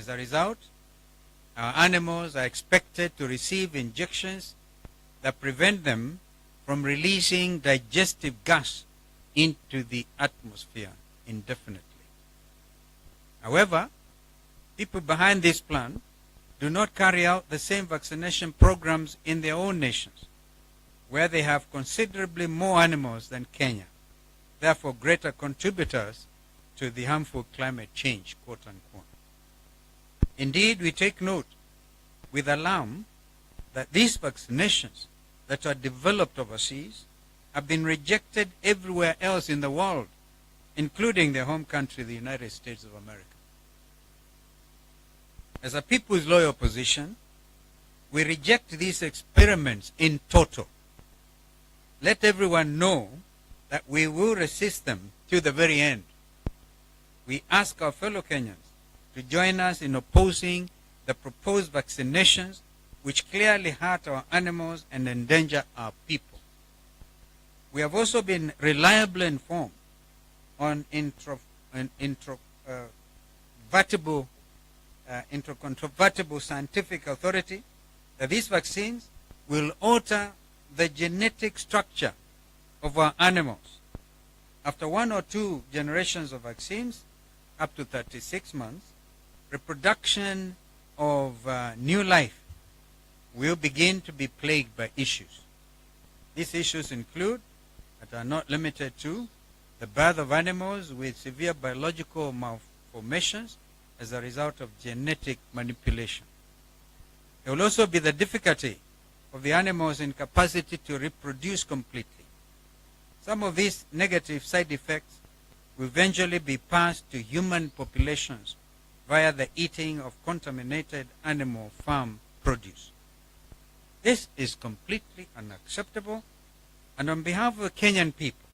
As a result, our animals are expected to receive injections that prevent them from releasing digestive gas into the atmosphere indefinitely. However, people behind this plan do not carry out the same vaccination programs in their own nations, where they have considerably more animals than Kenya, therefore greater contributors to the harmful climate change, quote unquote. Indeed, we take note with alarm that these vaccinations that are developed overseas have been rejected everywhere else in the world, including their home country, the United States of America. As a people's loyal opposition, we reject these experiments in toto. Let everyone know that we will resist them to the very end. We ask our fellow Kenyans to join us in opposing the proposed vaccinations, which clearly hurt our animals and endanger our people. We have also been reliably informed on incontrovertible scientific authority that these vaccines will alter the genetic structure of our animals. After 1 or 2 generations of vaccines, up to 36 months, reproduction of new life will begin to be plagued by issues. These issues include, but are not limited to, the birth of animals with severe biological malformations as a result of genetic manipulation. There will also be the difficulty of the animal's incapacity to reproduce completely. Some of these negative side effects will eventually be passed to human populations via the eating of contaminated animal farm produce. This is completely unacceptable, and on behalf of the Kenyan people,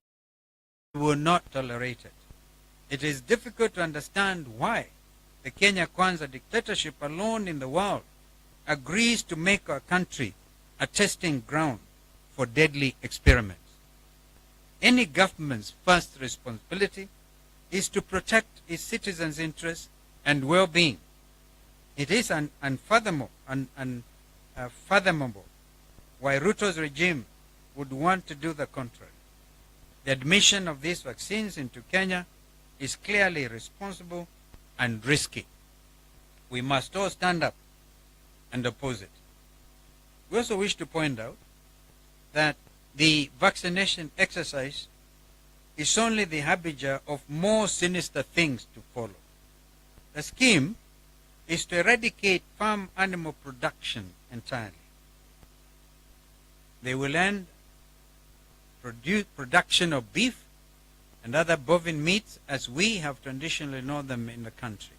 we will not tolerate it. It is difficult to understand why the Kenya Kwanza dictatorship alone in the world agrees to make our country a testing ground for deadly experiments. Any government's first responsibility is to protect its citizens' interests and well-being. It is unfathomable why Ruto'S regime would want to do the contrary. The admission of these vaccines into Kenya is clearly irresponsible and risky. We must all stand up and oppose it. We also wish to point out that the vaccination exercise is only the harbinger of more sinister things to follow. The scheme is to eradicate farm animal production entirely. They will end production of beef and other bovine meats as we have traditionally known them in the country.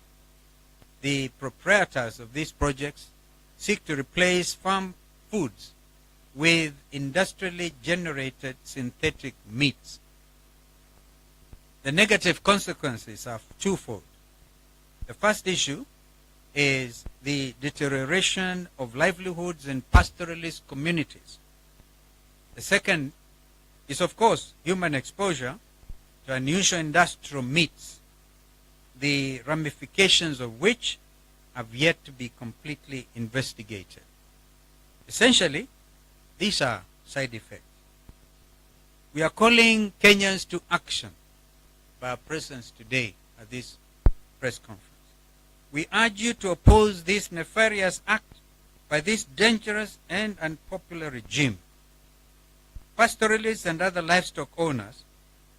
The proprietors of these projects seek to replace farm foods with industrially generated synthetic meats. The negative consequences are twofold. The first issue is the deterioration of livelihoods in pastoralist communities. The second is, of course, human exposure to unusual industrial meats, the ramifications of which have yet to be completely investigated. Essentially, these are side effects. We are calling Kenyans to action by our presence today at this press conference. We urge you to oppose this nefarious act by this dangerous and unpopular regime. Pastoralists and other livestock owners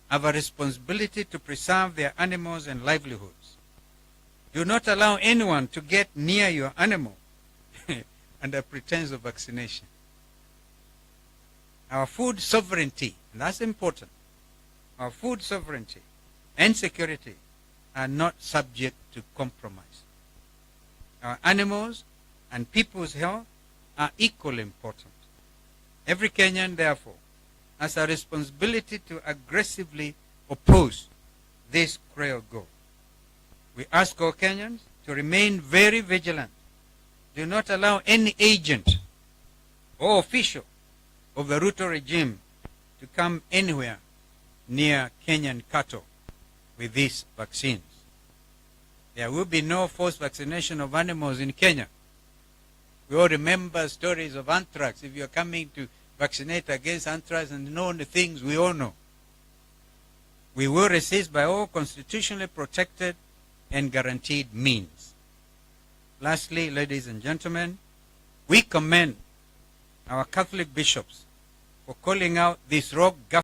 have a responsibility to preserve their animals and livelihoods. Do not allow anyone to get near your animal under pretense of vaccination. Our food sovereignty, and that's important, our food sovereignty and security are not subject to compromise. Our animals and people's health are equally important. Every Kenyan, therefore, has a responsibility to aggressively oppose this cruel goal. We ask all Kenyans to remain very vigilant. Do not allow any agent or official of the Ruto regime to come anywhere near Kenyan cattle with these vaccines. There will be no forced vaccination of animals in Kenya. We all remember stories of anthrax. If you're coming to vaccinate against anthrax and known the things we all know. We will resist by all constitutionally protected and guaranteed means. Lastly, ladies and gentlemen, we commend our Catholic bishops for calling out this rogue government